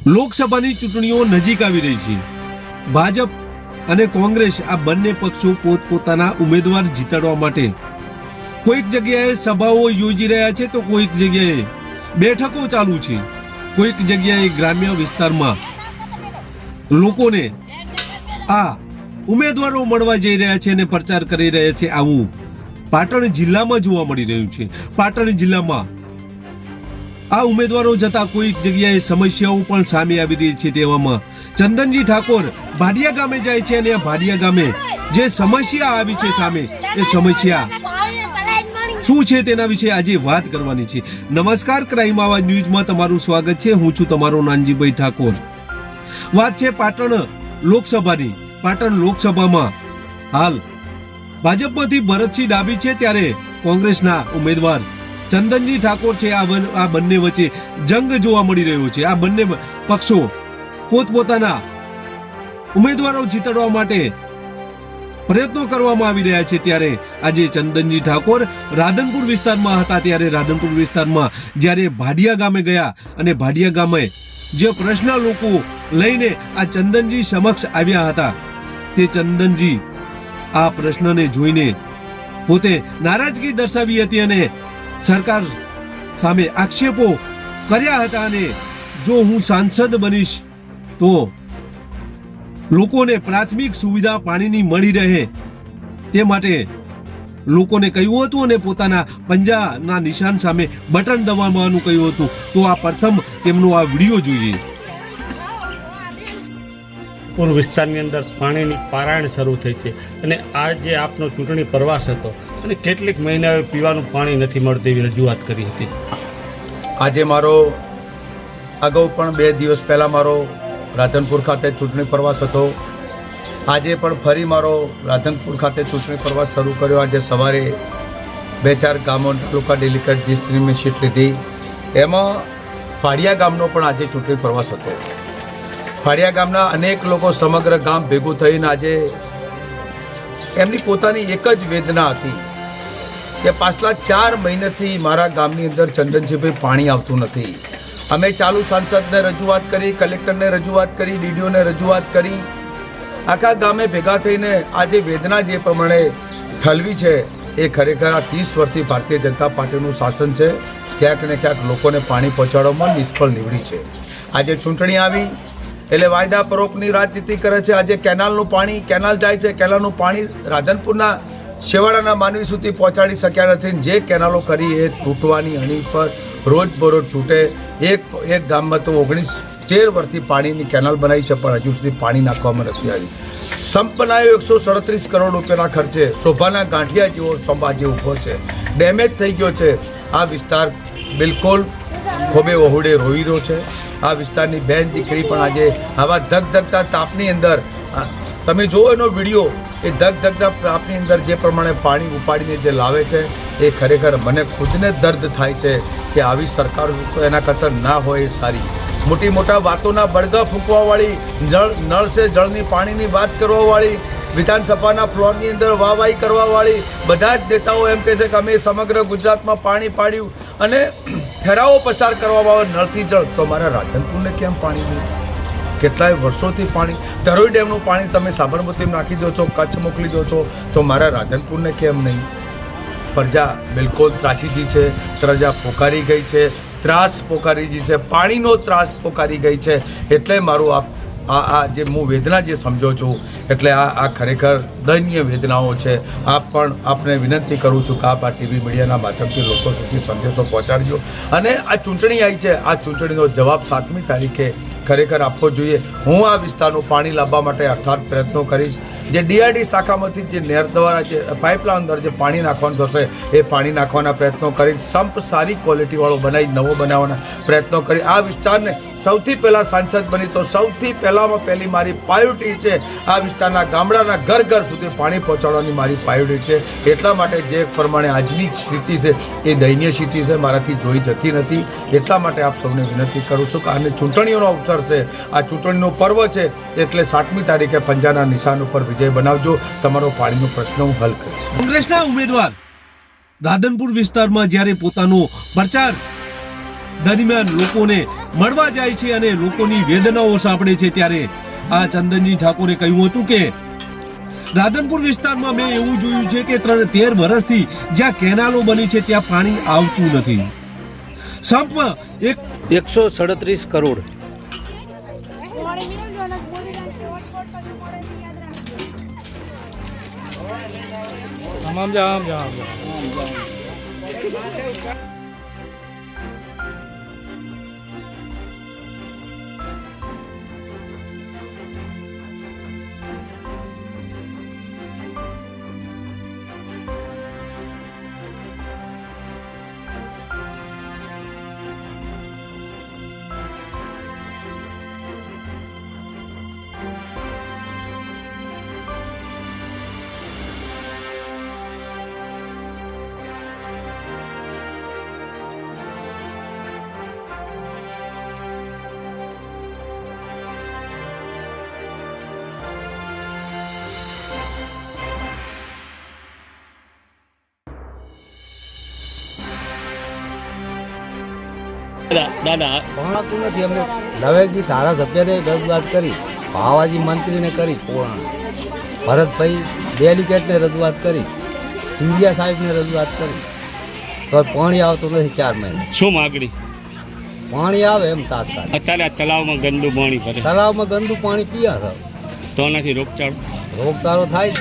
લોકસભાની ચૂંટણીઓ નજીક આવી રહી છે। ભાજપ અને કોંગ્રેસ આ બંને પક્ષો પોતપોતાના ઉમેદવાર જીતાડવા માટે કોઈક જગ્યાએ સભાઓ યોજી રહ્યા છે તો કોઈક જગ્યાએ બેઠકો ચાલુ છે, કોઈક જગ્યાએ ગ્રામ્ય વિસ્તારમાં લોકોને આ ઉમેદવારો મળવા જઈ રહ્યા છે અને પ્રચાર કરી રહ્યા છે। આવું પાટણ જિલ્લામાં જોવા મળી રહ્યું છે। પાટણ જિલ્લામાં આ ઉમેદવારો જતા કોઈક જગ્યાએ સમસ્યાઓ પણ સામે આવી રહી છે। તેવામાં ચંદનજી ઠાકોર ભાડિયા ગામે જાય છે અને આ ભાડિયા ગામે જે સમસ્યા આવી છે સામે, એ સમસ્યા શું છે તેના વિશે આજે વાત કરવાની છે। નમસ્કાર, ક્રાઇમ આવાજ ન્યૂઝમાં તમારું સ્વાગત છે। હું છું તમારો નાનજીભાઈ ઠાકોર। વાત છે પાટણ લોકસભાની। પાટણ લોકસભામાં હાલ ભાજપમાંથી ભરતસિંહ ડાભી છે, ત્યારે કોંગ્રેસના ઉમેદવાર ચંદનજી ઠાકોર છે। આ બંને વચ્ચે જંગ જોવા મળી રહ્યો છે। આ બંને પક્ષો પોતપોતાના ઉમેદવારો જીતાડવા માટે પ્રયત્નો કરવામાં આવી રહ્યા છે। ત્યારે આજે ચંદનજી ઠાકોર રાધનપુર વિસ્તારમાં હતા, ત્યારે રાધનપુર વિસ્તારમાં જ્યારે ભાડિયા ગામે ગયા અને ભાડિયા ગામે જે પ્રશ્ન લોકો લઈને આ ચંદનજી સમક્ષ આવ્યા હતા, તે ચંદનજી આ પ્રશ્નને જોઈને પોતે નારાજગી દર્શાવી હતી અને સરકાર સામે આક્ષેપો કર્યા હતા। અને જો હું સાંસદ બનીશ તો લોકોને પ્રાથમિક સુવિધા પાણીની મળી રહે તે માટે લોકોને કહ્યું હતું અને પોતાના પંજાના નિશાન સામે બટન દબાવવાનું કહ્યું હતું। તો આ પ્રથમ તેમનો આ વિડીયો જોઈએ। પૂર્વ વિસ્તારની અંદર પાણીની પારાયણ શરૂ થઈ છે અને આ જે આપનો ચૂંટણી પ્રવાસ હતો અને કેટલીક મહિનાઓ પીવાનું પાણી નથી મળતું એવી રજૂઆત કરી હતી। આજે મારો અગાઉ પણ 2 દિવસ પહેલાં મારો રાધનપુર ખાતે ચૂંટણી પ્રવાસ હતો। આજે પણ ફરી મારો રાધનપુર ખાતે ચૂંટણી પ્રવાસ શરૂ કર્યો। આજે સવારે 2-4 ગામો તાલુકા ડેલિકેટ ડિસ્ટ્રિક્ટની મેં સીટ લીધી। એમાં ફાડિયા ગામનો પણ આજે ચૂંટણી પ્રવાસ હતો। ફાડિયા ગામના અનેક લોકો સમગ્ર ગામ ભેગું થઈને આજે એમની પોતાની એક જ વેદના હતી કે પાછલા 4 મહિનાથી મારા ગામની અંદર ચંદનજીભાઈ પાણી આવતું નથી। અમે ચાલુ સાંસદને રજૂઆત કરી, કલેક્ટરને રજૂઆત કરી, ડીડીઓને રજૂઆત કરી, આખા ગામે ભેગા થઈને આજે વેદના જે પ્રમાણે ઠલવી છે એ ખરેખર આ 30 વર્ષથી ભારતીય જનતા પાર્ટીનું શાસન છે, ક્યાંક ને ક્યાંક લોકોને પાણી પહોંચાડવામાં નિષ્ફળ નીવડી છે। આજે ચૂંટણી આવી એટલે વાયદા પરોપની રાજનીતિ કરે છે। આજે કેનાલનું પાણી, કેનાલ જાય છે, કેનાલનું પાણી રાધનપુરના છેવાડાના માનવી સુધી પહોંચાડી શક્યા નથી। જે કેનાલો કરી એ તૂટવાની અણી પર રોજબરોજ તૂટે। એક ગામમાં તો 13 વર્ષથી પાણીની કેનાલ બનાવી છે પણ હજુ સુધી પાણી નાખવામાં નથી આવી। સંપ બનાવ્યો 137 કરોડ રૂપિયાના ખર્ચે, શોભાના ગાંઠિયા જેવો સંભાજી ઊભો છે, ડેમેજ થઈ ગયો છે। આ વિસ્તાર બિલકુલ ખોબે વહુડે રોઈ રહ્યો છે। આ વિસ્તારની બહેન દીકરી પણ આજે આવા ધગધગતા તાપની અંદર, તમે જુઓ એનો વિડીયો, એ ધગધગતા તાપની અંદર જે પ્રમાણે પાણી ઉપાડીને જે લાવે છે એ ખરેખર મને ખુદને દર્દ થાય છે કે આવી સરકાર તો એના કરતાં ના હોય એ સારી। મોટા વાતોના બળગા ફૂંકવાવાળી, નળ સે જળની પાણીની વાત કરવાવાળી, વિધાનસભાના ફ્લોરની અંદર વાહવાહી કરવાવાળી બધા જ નેતાઓ એમ કહે છે કે અમે સમગ્ર ગુજરાતમાં પાણી પાડ્યું અને ઠરાવો પસાર કરવામાં આવે નળથી જળ, તો મારા રાધનપુરને કેમ પાણી નહીં? કેટલાય વર્ષોથી પાણી, ધરોઈ ડેમનું પાણી તમે સાબરમતીમાં નાખી દો છો, કચ્છ મોકલી દો છો, તો મારા રાધનપુરને કેમ નહીં? પ્રજા બિલકુલ ત્રાસીજી છે, પ્રજા પોકારી ગઈ છે, ત્રાસ પોકારી ગઈ છે, પાણીનો ત્રાસ પોકારી ગઈ છે। એટલે મારું આ જે હું વેદના જે સમજો છું, એટલે આ ખરેખર દયનીય વેદનાઓ છે। આપને વિનંતી કરું છું કે આપ આ ટીવી મીડિયાના માધ્યમથી લોકો સુધી સંદેશો પહોંચાડજો અને આ ચૂંટણી આવી છે, આ ચૂંટણીનો જવાબ 7મી તારીખે ખરેખર આપવો જોઈએ। હું આ વિસ્તારનું પાણી લાવવા માટે અથાગ પ્રયત્નો કરીશ। જે ડીઆરડી શાખામાંથી જે નહેર દ્વારા જે પાઇપલાઇન અંદર જે પાણી નાખવાનું થશે એ પાણી નાખવાના પ્રયત્નો કરીશ। સંપ સારી ક્વોલિટીવાળો બનાવી નવો બનાવવાના પ્રયત્નો કરી આ વિસ્તારને સૌથી પહેલાં સાંસદ બની તો સૌથી પહેલાંમાં પહેલી મારી પ્રાયોરિટી છે આ વિસ્તારના ગામડાના ઘર સુધી પાણી પહોંચાડવાની મારી પ્રાયોરિટી છે। એટલા માટે જે પ્રમાણે આજની સ્થિતિ છે એ દયનીય સ્થિતિ છે, મારાથી જોઈ જતી નથી। એટલા માટે આપ સૌને વિનંતી કરું છું કે આને ચૂંટણીઓનો અવસર છે, આ ચૂંટણીનો પર્વ છે, એટલે 7મી તારીખે પંજાના નિશાન ઉપર વિજય બનાવજો। તમારો પાણીનો પ્રશ્ન હું હલ કરીશ। કોંગ્રેસના ઉમેદવાર રાધનપુર વિસ્તારમાં જ્યારે પોતાનો પ્રચાર દરમિયાન લોકોને મળવા જાય છે અને લોકોની વેદનાઓ સાંભળે છે ત્યારે આ ચંદનજી ઠાકોરે કહ્યું હતું કે રાધનપુર વિસ્તારમાં મેં એવું જોયું છે કે 13 વર્ષથી જ્યાં કેનાલો બની છે ત્યાં પાણી આવતું નથી. સંપમાં 137 કરોડ દાદા ભણાતું નથી. અમે નવેજી ધારાસભ્યને રજૂઆત કરી, ભાવાજી મંત્રીને કરી, ભરતભાઈ ડેલિકેટને રજૂઆત કરી, ટીડિયા સાહેબને રજૂઆત કરી, તો પાણી આવતું નથી 4 મહિના. શું માગણી? પાણી આવે એમ તાત્કાલિક. અત્યારે આ તલાવમાં ગંદુ પાણી ભરે, તળાવમાં ગંદુ પાણી પીયા તો એનાથી રોગચાળો રોગચાળો થાય.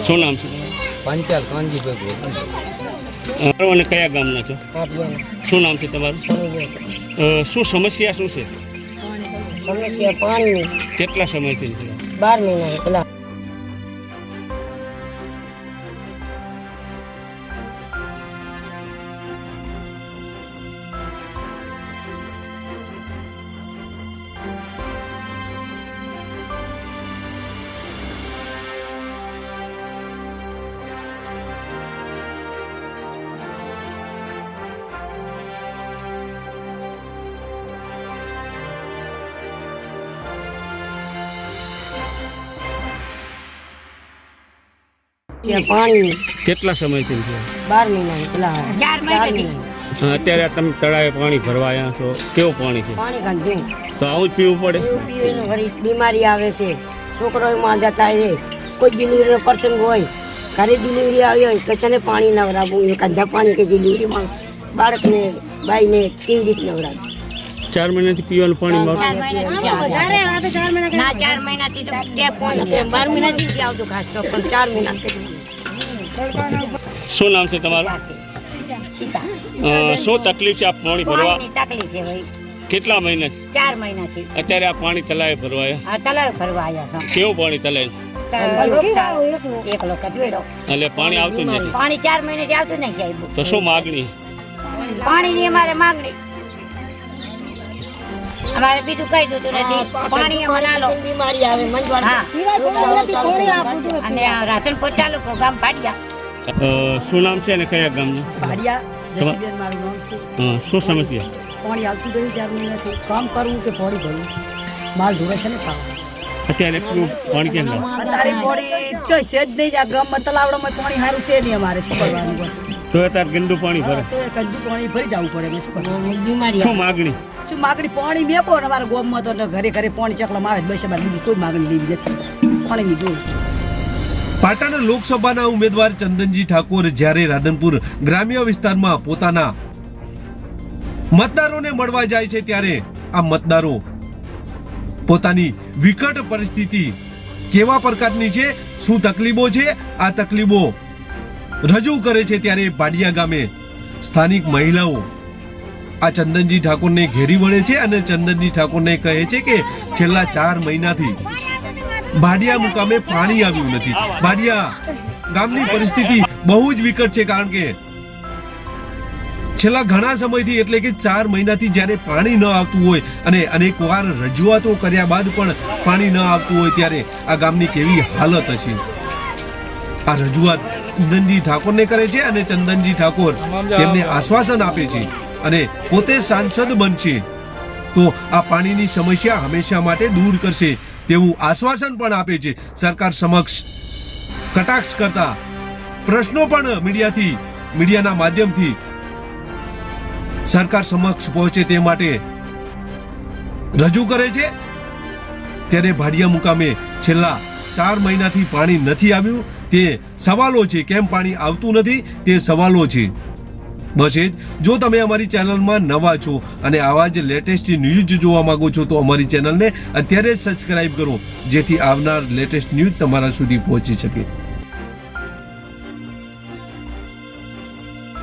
શું નામ છે? પંચાયત કાનજીભાઈ. અને કયા ગામના છો? શું નામ છે તમારું? શું સમસ્યા શું છે? સમસ્યા પાણીની કેટલા સમયથી છે? 12 મહિના પેલા પાણીની કેટલા સમયથી છે? 12 મહિના પેલા 4 મહિના અત્યારે તમે તળાવે પાણી ભરવા આવ્યા છો, કેવું પાણી છે? પાણી ગંદુ તો આવું જ પીવું પડે? પીવાનું ઘણી બીમારી આવે છે, છોકરાઓમાં જતા છે, કોઈ ડિલિવરીનો પ્રસંગ હોય, ઘરે ડિલિવરી આવી હોય તો છે ને પાણી નવરાવવું, એ ગંદા પાણી કે ડિલિવરીમાં બાળકને બાઈને કેવી રીતે નવરાવવું? 4 મહિનાથી પીવાનું પાણી મળે? 4 મહિનાથી તો ટેપ પાણી 12 મહિનાથી આવતું ખાસ તો પણ 4 મહિના શું નામ છે તમારું? શું તકલીફ છે આ પાણી ભરવા? તકલીફ છે ભાઈ. કેટલા મહિના? 4 મહિનાથી અત્યારે આ પાણી તલાવે ભરવા આવ્યા? આ તલાવ ફરવા આવ્યા છે. કેવું પાણી તલાવે? એકલો કચવેડો એટલે પાણી આવતું જ નથી? પાણી 4 મહિનાથી આવતું નહીં સાહેબ. તો શું માગણી? પાણીની અમારે માંગણી. અમારે બીજું કઈ જોતું નથી, પાણી અમને આલો. બીમારી આવે મંજવાળ. અને આ રાધનપુર તાલુકો ગામ ભાડિયા. શું નામ છે અને કયા ગામનું? ભાડિયા જસીબેન મારું નામ છે. શું સમસ્યા? પાણી આવતું ગયું 4 મહિનાથી. કામ કરવું કે પાણી ભરવું, માલ ઢોરે છે ને ખાવા. અત્યારે એટલું પાણી કેમ લાગે? અત્યારે પાણી ચોઈ છે જ નહીં. આ ગામમાં તલાવડામાં પાણી સારું છે નહીં. અમારે શું કરવાનું બસ? તો અત્યારે ગંદુ પાણી ભરે? તો એ ગંદુ પાણી ભરી જવું પડે. અમે શું કરવાનું? બીમારી શું માગણી? શું માગણી? પાણી મેપો ને અમારા ગામમાં તો ઘરે ઘરે પાણી ચકલામાં આવે જ. બસ અમારે બીજી કોઈ માગણી લેવી નથી. પાણીની જોઈ. પાટણ લોકસભાના ઉમેદવાર ચંદનજી ઠાકોર જ્યારે રાધનપુર ગ્રામ્ય વિસ્તારમાં પોતાના મતદારોને મળવા જાય છે ત્યારે આ મતદારો પોતાની વિકટ પરિસ્થિતિ કેવા પ્રકારની છે, શું તકલીફો છે, આ તકલીફો રજૂ કરે છે ત્યારે ભાડિયા ગામે સ્થાનિક મહિલાઓ આ ચંદનજી ઠાકોરને ઘેરી વળે છે અને ચંદનજી ઠાકોરને કહે છે કે છેલ્લા 4 મહિનાથી ભાડિયા મુકામે પાણી આવ્યું નથી. ભાડિયા ગામની પરિસ્થિતિ બહુ જ વિકટ છે, કારણ કે છેલ્લા ઘણા સમયથી એટલે કે 4 મહિનાથી જ્યારે પાણી ન આવતું હોય અને અનેકવાર રજૂઆતો કર્યા બાદ પણ પાણી ન આવતું હોય ત્યારે આ ગામની કેવી હાલત હશે. આ રજૂઆત ચંદનજી ઠાકોરને કરે છે અને ચંદનજી ઠાકોર તેમને આશ્વાસન આપે છે અને પોતે સાંસદ બનશે તો આ પાણીની સમસ્યા હંમેશા માટે દૂર કરશે તેવું આશ્વાસન પણ આપે છે. સરકાર સમક્ષ કટાક્ષ કરતા પ્રશ્નો પણ મીડિયાના માધ્યમથી સરકાર સમક્ષ પહોંચે તે માટે રજૂ કરે છે, ત્યારે ભાડિયા મુકામે છેલ્લા 4 મહિનાથી પાણી નથી આવ્યું તે સવાલો છે. કેમ પાણી આવતું નથી તે સવાલો છે. બસ એ જ. જો તમે અમારી ચેનલમાં નવા છો અને આવા જ લેટેસ્ટ ન્યૂઝ જોવા માંગો છો તો અમારી ચેનલને અત્યારે જ સબસ્ક્રાઇબ કરો, જેથી આવનાર લેટેસ્ટ ન્યૂઝ તમારા સુધી પહોંચી શકે.